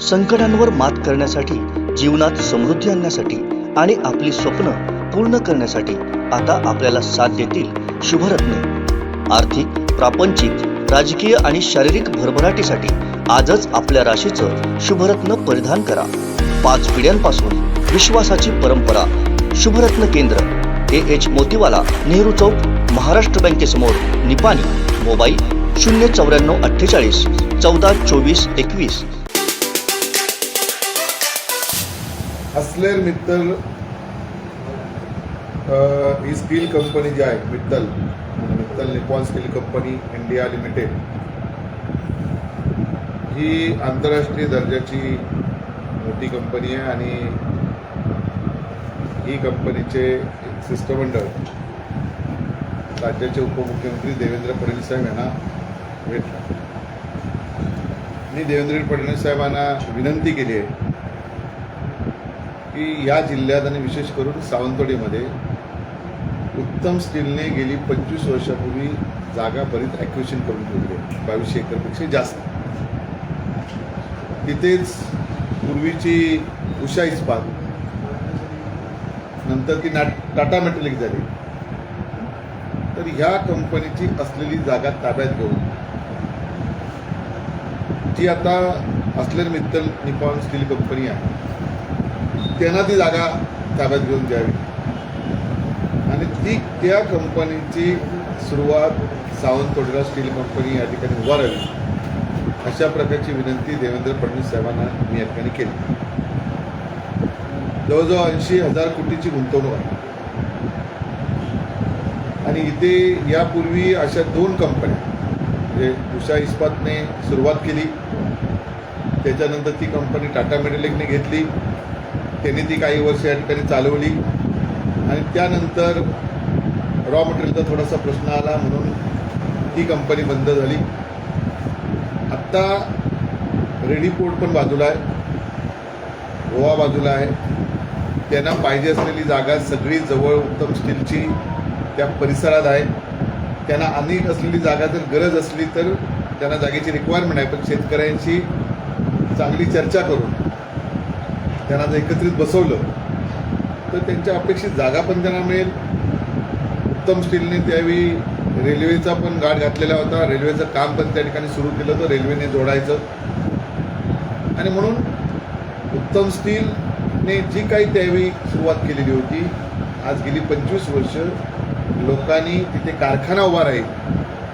संकटांवर मात करण्यासाठी, जीवनात समृद्धी आणण्यासाठी आणि आपली स्वप्न पूर्ण करण्यासाठी आता आपल्याला साथ देतील शुभरत्न। आर्थिक, प्रापंचिक, राजकीय आणि शारीरिक भरभराटीसाठी आजच आपल्या राशीचं शुभरत्न परिधान करा। 5 पिढ्यांपासून विश्वासाची परंपरा। शुभरत्न केंद्र AH मोतीवाला, नेहरू चौक, महाराष्ट्र बँकेसमोर, निपाणी। मोबाईल 09448 14 24 21। अस्लर मित्तल ही स्टील कंपनी जी आहे, Mittal Nippon steel company India limited, ही आंतरराष्ट्रीय दर्जाची मोठी कंपनी आहे आणि ही कंपनीचे शिष्टमंडळ राज्याचे उपमुख्यमंत्री देवेंद्र फडणवीस साहेब यांना भेटला। मी देवेंद्र फडणवीस साहेबांना विनंती केली आहे की या जिल्ह्यात आणि विशेष करून सावंतवाडीमध्ये उत्तम स्टीलने गेली 25 वर्षापूर्वी जागा बरीच ॲक्विशन करून ठेवली आहे, 2200 एकरपेक्षा जास्त। तिथेच पूर्वीची उषा इस्पात, नंतर ती टाटा मेटॅलिक झाली, तर ह्या कंपनीची असलेली जागा ताब्यात घेऊन जी आता अस्लर मित्तल निपॉन स्टील कंपनी आहे त्यांना ती जागा ताब्यात घेऊन द्यावी आणि त्या कंपनीची सुरुवात सावंतवाडीला स्टील कंपनी या ठिकाणी उभारावी, अशा प्रकारची विनंती देवेंद्र फडणवीस साहेबांना मी या ठिकाणी केली। जवळजवळ 80,000 कोटीची गुंतवणूक आहे आणि इथे यापूर्वी अशा 2 कंपन्या, म्हणजे उषा इस्पातने सुरुवात केली, त्याच्यानंतर ती कंपनी टाटा मेटॅलिकने घेतली, त्यांनी ती काही वर्ष या ठिकाणी चालवली आणि त्यानंतर रॉ मटेरियलचा थोडासा प्रश्न आला म्हणून ती कंपनी बंद झाली। आत्ता रेडी पोर्ट पण बाजूला आहे, गोवा बाजूला आहे, त्यांना पाहिजे असलेली जागा सगळी जवळ उत्तम स्टीलची त्या परिसरात आहे। त्यांना अनेक असलेली जागा जर गरज असली तर त्यांना जागेची रिक्वायरमेंट आहे, पण शेतकऱ्यांशी चांगली चर्चा करून त्यांना जर एकत्रित बसवलं तर त्यांच्या अपेक्षित जागा पण त्यांना मिळेल। उत्तम स्टीलने त्यावेळी रेल्वेचा पण गाठ घातलेला होता, रेल्वेचं काम पण त्या ठिकाणी सुरू केलं तर रेल्वेने जोडायचं, आणि म्हणून उत्तम स्टीलने जी काही त्यावेळी सुरुवात केलेली होती, आज गेली 25 वर्ष लोकांनी तिथे कारखाना उभा राहील,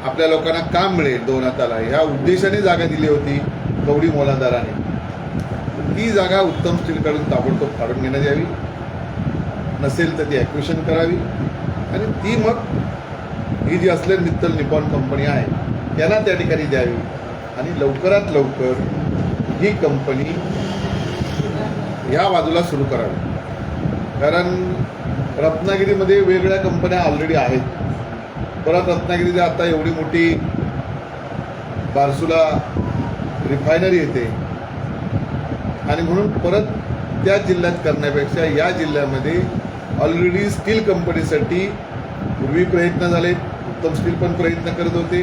आपल्या लोकांना काम मिळेल 2 हाताला, ह्या उद्देशाने जागा दिली होती कवडी मोलादाराने। ती जागा उत्तम स्टीलकडून ताबडतोब काढून घेण्यात यावी, नसेल तर ती ॲक्विशन करावी आणि ती मग ही जी अस्लर मित्तल निपॉन कंपनी आहे त्यांना त्या ठिकाणी द्यावी आणि लवकरात लवकर ही कंपनी या बाजूला सुरू करावी। कारण रत्नागिरीमध्ये वेगवेगळ्या कंपन्या ऑलरेडी आहेत, परत रत्नागिरीला आता एवढी मोठी बारसुला रिफायनरी येते आणि म्हणून परत त्या जिल्ह्यात करण्यापेक्षा या जिल्ह्यामध्ये ऑलरेडी स्टील कंपनीसाठी पूर्वी प्रयत्न झाले, उत्तम स्टील पण प्रयत्न करत होते,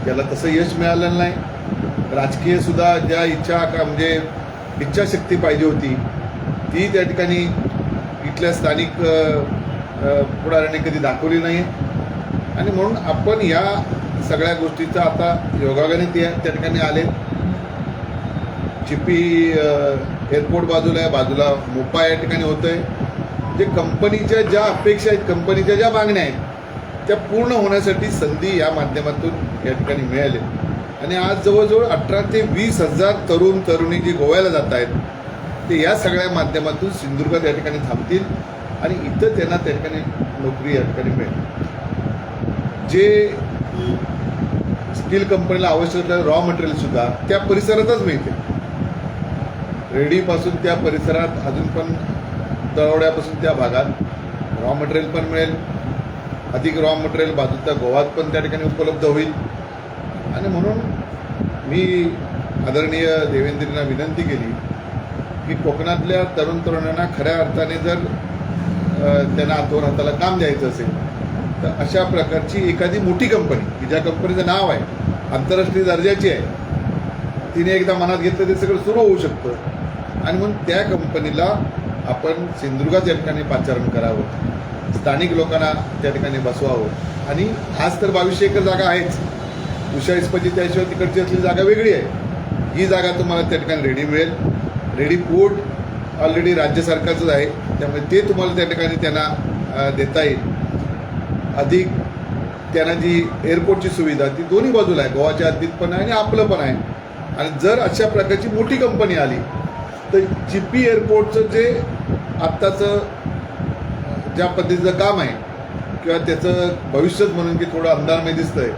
त्याला तसं यश मिळालेलं नाही। राजकीयसुद्धा ज्या म्हणजे इच्छाशक्ती पाहिजे होती ती त्या ठिकाणी इथल्या स्थानिक पुढाऱ्यांनी कधी दाखवली नाही आणि म्हणून आपण या सगळ्या गोष्टीचा आता योगायोगाने त्या ठिकाणी आले। चिपी एअरपोर्ट बाजूला आहे, बाजूला मोपा या ठिकाणी होतं आहे। जे कंपनीच्या ज्या अपेक्षा आहेत, कंपनीच्या ज्या मागण्या आहेत त्या पूर्ण होण्यासाठी संधी या माध्यमातून या ठिकाणी मिळाली आणि आज जवळजवळ 18 ते 20,000 तरुण तरुणी जी गोव्याला जात आहेत ते या सगळ्या माध्यमातून सिंधुदुर्गात या ठिकाणी थांबतील आणि इथं त्यांना त्या ठिकाणी नोकरी या ठिकाणी मिळेल। जे स्टील कंपनीला आवश्यक असलेलं रॉ मटेरियलसुद्धा त्या परिसरातच मिळते, रेडीपासून त्या परिसरात, अजून पण तळवड्यापासून त्या भागात रॉ मटेरियल पण मिळेल, अधिक रॉ मटेरियल बाजूच्या गोवात पण त्या ठिकाणी उपलब्ध होईल आणि म्हणून मी आदरणीय देवेंद्रना विनंती केली की कोकणातल्या तरुण तरुणांना खऱ्या अर्थाने जर त्यांना हातोर हाताला काम द्यायचं असेल तर अशा प्रकारची एखादी मोठी कंपनी की ज्या कंपनीचं नाव आहे, आंतरराष्ट्रीय दर्जाची आहे, तिने एकदा मनात घेतलं ते सगळं सुरू होऊ शकतं. आणि म्हणून त्या कंपनीला आपण सिंधुदुर्गात या ठिकाणी पाचारण करावं, स्थानिक लोकांना त्या ठिकाणी बसवावं. आणि आज तर 2200 एकर जागा आहेच. उषा इस्पातची त्याशिवाय तिकडची असलेली जागा वेगळी आहे. ही जागा तुम्हाला त्या ठिकाणी रेडी मिळेल. रेडी पोर्ट ऑलरेडी राज्य सरकारचंच आहे, त्यामुळे ते तुम्हाला त्या ठिकाणी त्यांना देता येईल. अधिक त्यांना जी एअरपोर्टची सुविधा ती दोन्ही बाजूला आहे, गोवाच्या हद्दीत पण आहे आणि आपलं पण आहे. आणि जर अशा प्रकारची मोठी कंपनी आली तर GP एअरपोर्टचं जे आत्ताचं ज्या पद्धतीचं काम आहे किंवा त्याचं भविष्यच म्हणून की थोडं अंधारमय दिसतंय,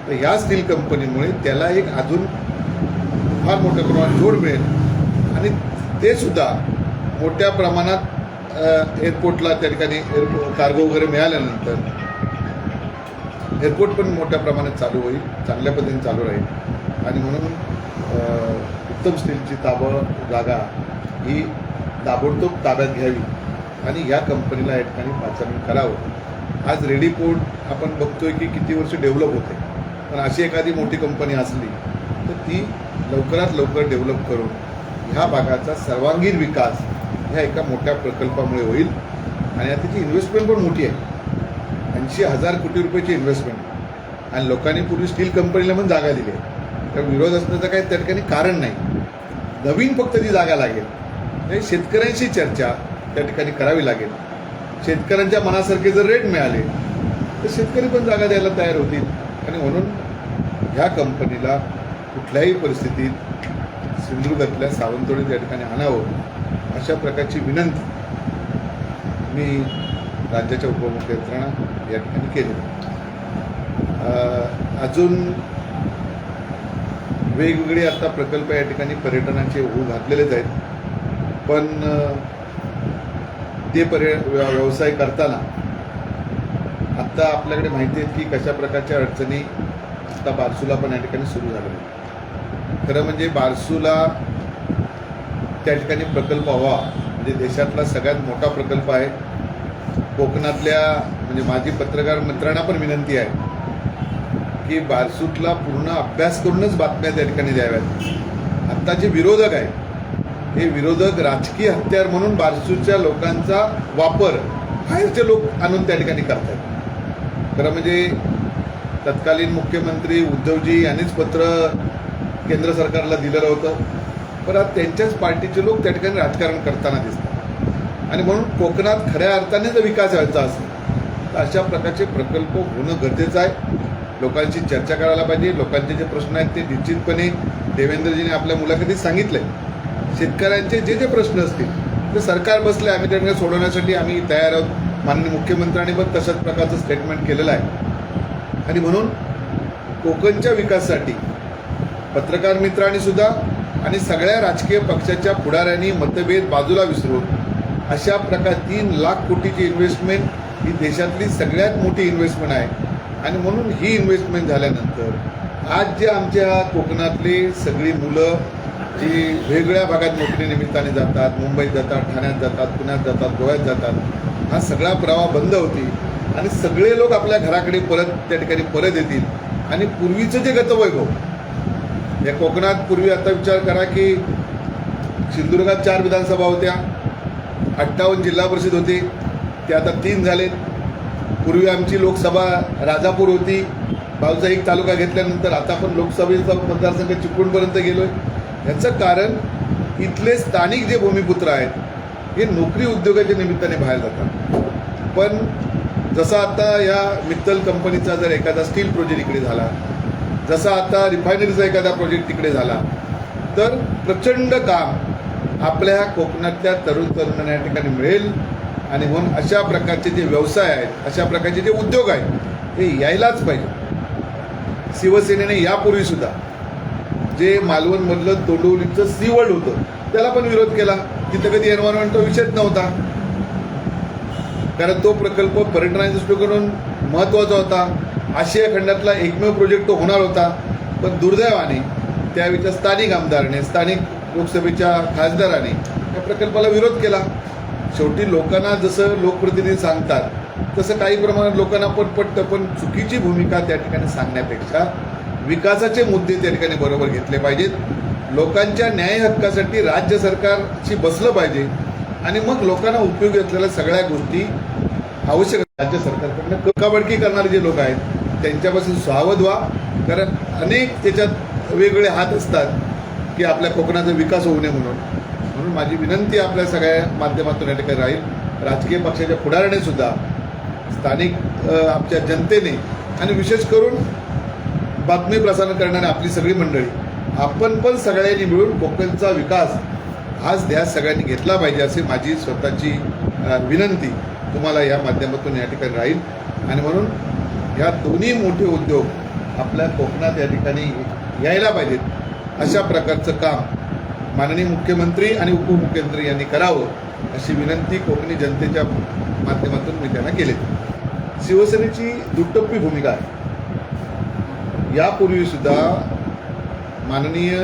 तर ह्या स्टील कंपनीमुळे त्याला एक अजून फार मोठ्या प्रमाणात जोड मिळेल. आणि ते सुद्धा मोठ्या प्रमाणात एअरपोर्टला त्या ठिकाणी कार्गो वगैरे मिळाल्यानंतर एअरपोर्ट पण मोठ्या प्रमाणात चालू होईल, चांगल्या पद्धतीने चालू राहील. आणि म्हणून उत्तम स्टीलची जागा ही ताबडतोब ताब्यात घ्यावी आणि या कंपनीला या ठिकाणी पाचारण करावं. आज रेडी पोर्ट आपण बघतोय की किती वर्ष डेव्हलप होते, पण अशी एखादी मोठी कंपनी असली तर ती लवकरात लवकर डेव्हलप करून ह्या भागाचा सर्वांगीण विकास ह्या एका मोठ्या प्रकल्पामुळे होईल. आणि आता त्याची इन्व्हेस्टमेंट पण मोठी आहे, 80,000 कोटी रुपयाची इन्व्हेस्टमेंट. आणि लोकांनी पूर्वी स्टील कंपनीला पण जागा दिली आहे, तर विरोध असण्याचं काही त्या ठिकाणी कारण नाही. नवीन फक्त ती जागा लागेल, म्हणजे शेतकऱ्यांशी चर्चा त्या ठिकाणी करावी लागेल. शेतकऱ्यांच्या मनासारखे जर रेट मिळाले तर शेतकरी पण जागा द्यायला तयार होतील. आणि म्हणून ह्या कंपनीला कुठल्याही परिस्थितीत सिंधुदुर्गातल्या सावंतवाडीत या ठिकाणी आणावं अशा प्रकारची विनंती मी राज्याच्या उपमुख्यमंत्र्यांना या ठिकाणी केली. अजून वेगवेगळे आता प्रकल्प या ठिकाणी पर्यटनाचे होऊ घातलेलेच आहेत, पण ते व्यवसाय करताना आत्ता आपल्याकडे माहिती आहे की कशा प्रकारच्या अडचणी आता बारसूला पण या ठिकाणी सुरू झालेल्या आहेत. खरं म्हणजे बारसूला त्या ठिकाणी प्रकल्प व्हावा म्हणजे देशातला सगळ्यात मोठा प्रकल्प आहे. कोकणातल्या म्हणजे माझी पत्रकार मित्रांना पण विनंती आहे की बारसूतला पूर्ण अभ्यास करूनच बातम्या त्या ठिकाणी द्याव्यात. आत्ता जे विरोधक आहेत हे विरोधक राजकीय हत्यार म्हणून बारसूच्या लोकांचा वापर बाहेरचे लोक आणून त्या ठिकाणी करतात. खरं म्हणजे तत्कालीन मुख्यमंत्री उद्धवजी यांनीच पत्र केंद्र सरकारला दिलेलं होतं, पण आज त्यांच्याच पार्टीचे लोक त्या ठिकाणी राजकारण करताना दिसतात. आणि म्हणून कोकणात खऱ्या अर्थाने जर विकास व्हायचा असेल तर अशा प्रकारचे प्रकल्प होणं गरजेचं आहे. लोकांशी चर्चा करायला पाहिजे. लोकांचे जे प्रश्न आहेत ते निश्चितपणे देवेंद्रजीने आपल्या मुलाखतीत सांगितलं आहे. शेतकऱ्यांचे जे जे प्रश्न असतील ते सरकार बसले, आम्ही त्या ठिकाणी सोडवण्यासाठी आम्ही तयार आहोत. माननीय मुख्यमंत्र्यांनी पण तशाच प्रकारचं स्टेटमेंट केलेलं आहे. आणि म्हणून कोकणच्या विकासासाठी पत्रकार मित्रांनी सुद्धा आणि सगळ्या राजकीय पक्षाच्या पुढाऱ्यांनी मतभेद बाजूला विसरून अशा प्रकार 3 लाख कोटीची इन्व्हेस्टमेंट ही देशातली सगळ्यात मोठी इन्व्हेस्टमेंट आहे. आणि म्हणून ही इन्व्हेस्टमेंट झाल्यानंतर आज जे आमच्या कोकणातले सगळी मुलं जी वेगवेगळ्या भागात नोकरीनिमित्ताने जातात, मुंबईत जातात, ठाण्यात जातात, पुण्यात जातात, गोव्यात जातात, हा सगळा प्रवाह बंद होतील आणि सगळे लोक आपल्या घराकडे त्या ठिकाणी परत येतील. आणि पूर्वीचं जे गतवैभव या कोकणात पूर्वी आता विचार करा की सिंधुदुर्गात 4 विधानसभा होत्या, 58 जिल्हा परिषद होते, ते आता 3 झालेत. पूर्वी आमची लोकसभा राजापूर होती, 22 तालुका घेतल्यानंतर आता आपण लोकसभेचा मतदारसंघ चिपळूणपर्यंत गेलो आहे. याचं कारण इथले स्थानिक जे भूमिपुत्र आहेत हे नोकरी उद्योगाच्या निमित्ताने बाहेर जातात. पण जसा आता या मित्तल कंपनीचा जर एखादा स्टील प्रोजेक्ट इकडे झाला, जसा आता रिफायनरीचा एखादा प्रोजेक्ट तिकडे झाला, तर प्रचंड काम आपल्या कोकणातल्या तरुणांना या ठिकाणी मिळेल. आणि म्हणून अशा प्रकारचे जे व्यवसाय आहेत, अशा प्रकारचे जे उद्योग आहेत हे यायलाच पाहिजे. शिवसेनेने यापूर्वीसुद्धा जे मालवणमधलं तोंडवलीचं सी वर्ल्ड होतं त्याला पण विरोध केला. तिथं कधी एन्व्हायरमेंटचा विषयच नव्हता, कारण तो प्रकल्प पर्यटनाच्या दृष्टिकोनातून महत्त्वाचा होता. आशिया खंडातला एकमेव प्रोजेक्ट तो होणार होता. पण दुर्दैवाने त्यावेळच्या स्थानिक आमदाराने, स्थानिक लोकसभेच्या खासदाराने या प्रकल्पाला विरोध केला. शेवटी लोकांना जसं लोकप्रतिनिधी सांगतात तसं काही प्रमाणात लोकांना पण पटतं, पण चुकीची भूमिका त्या ठिकाणी सांगण्यापेक्षा विकासाचे मुद्दे त्या ठिकाणी बरोबर घेतले पाहिजेत. लोकांच्या न्याय हक्कासाठी राज्य सरकारशी बसलं पाहिजे आणि मग लोकांना उपयोगी असलेल्या सगळ्या गोष्टी आवश्यक राज्य सरकारकडनं ककाबडकी करणारे जे लोक आहेत त्यांच्यापासून सावध व्हा, कारण अनेक त्याच्यात वेगवेगळे हात असतात की आपल्या कोकणाचा विकास होऊ नये म्हणून माझी विनंती आपल्या सगळ्या माध्यमातून या ठिकाणी राहील, राजकीय पक्षाच्या पुढाऱ्याने सुद्धा, स्थानिक आमच्या जनतेने आणि विशेष करून बातमी प्रसारण करणारी आपली सगळी मंडळी, आपण पण सगळ्यांनी मिळून कोकणचा विकास हाच ध्यास सगळ्यांनी घेतला पाहिजे अशी माझी स्वतःची विनंती तुम्हाला या माध्यमातून या ठिकाणी राहील. आणि म्हणून ह्या दोन्ही मोठे उद्योग आपल्या कोकणात या ठिकाणी यायला पाहिजेत अशा प्रकारचं काम माननीय मुख्यमंत्री आणि उपमुख्यमंत्री यांनी करावं अशी विनंती कोकणी जनतेच्या माध्यमातून मी त्यांना केली. शिवसेनेची दुटप्पी भूमिका आहे. यापूर्वी सुद्धा माननीय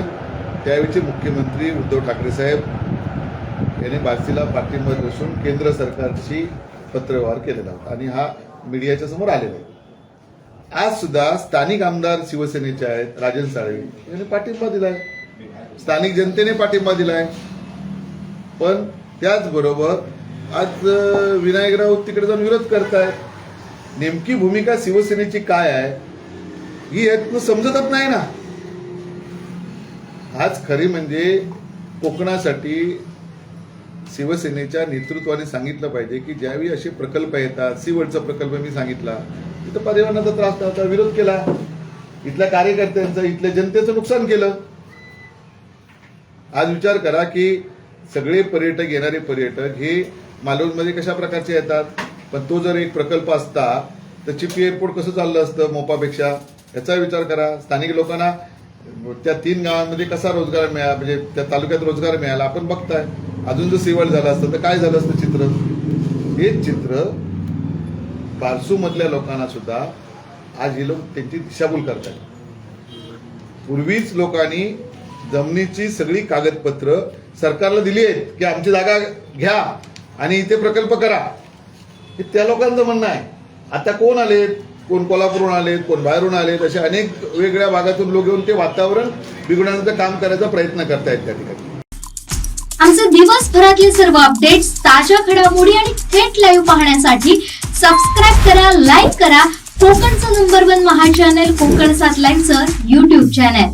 त्यावेळचे मुख्यमंत्री उद्धव ठाकरे साहेब यांनी बार्शीला पाठिंबा दर्शवून केंद्र सरकारशी पत्रव्यवहार केलेला होता आणि हा मीडियाच्या समोर आलेला आहे. आज सुद्धा स्थानिक आमदार शिवसेनेचे आहेत, राजन साळवी यांनी पाठिंबा दिलाय, स्थानिक जनतेने पाठिंबा दिलाय. पण त्याचबरोबर आज विनायक राऊत तिकडे जाऊन विरोध करतायत. नेमकी भूमिका शिवसेनेची काय आहे ही यातनं समजतच नाही ना. आज खरी म्हणजे कोकणासाठी शिवसेनेच्या नेतृत्वाने सांगितलं पाहिजे की ज्यावेळी असे प्रकल्प येतात, सीवडचा प्रकल्प मी सांगितला, तिथं पर्यावरणाचा त्रास नव्हता, विरोध केला, इथल्या कार्यकर्त्यांचं, इथल्या जनतेचं नुकसान केलं. आज विचार करा की सगळे पर्यटक, येणारे पर्यटक हे मालवणमध्ये कशा प्रकारचे येतात, पण तो जर एक प्रकल्प असता तर चिपी एअरपोर्ट कसं चाललं असतं मोपापेक्षा, याचा विचार करा. स्थानिक लोकांना त्या 3 गावांमध्ये कसा रोजगार मिळाला, म्हणजे त्या तालुक्यात रोजगार मिळाला आपण बघताय. अजून जर सीवड झालं असतं तर काय झालं असतं चित्र. हे चित्र बारसू मधल्या लोकांना सुद्धा आज हे लोक त्यांची दिशाभूल करतात. पूर्वीच लोकांनी जमिनीची सगळी कागदपत्र सरकारला दिली आहेत की आमची जागा घ्या आणि इथे प्रकल्प करा, हे त्या लोकांचं म्हणणं आहे. आता कोण आलेत, कोण कोल्हापूरहून आलेत, कोण बाहेरून आलेत, असे अनेक वेगवेगळ्या भागातून लोक येऊन ते वातावरण बिघडवण्याचं काम करायचा प्रयत्न करतायत त्या ठिकाणी. आमचे दिवसभरातले सर्व अपडेट्स, ताज्या घडामोडी आणि थेट लाईव्ह पाहण्यासाठी सबस्क्राईब करा, लाईक करा कोकणचं नंबर 1 महा चॅनल कोकण 7 लाईव्हचं YouTube चॅनल.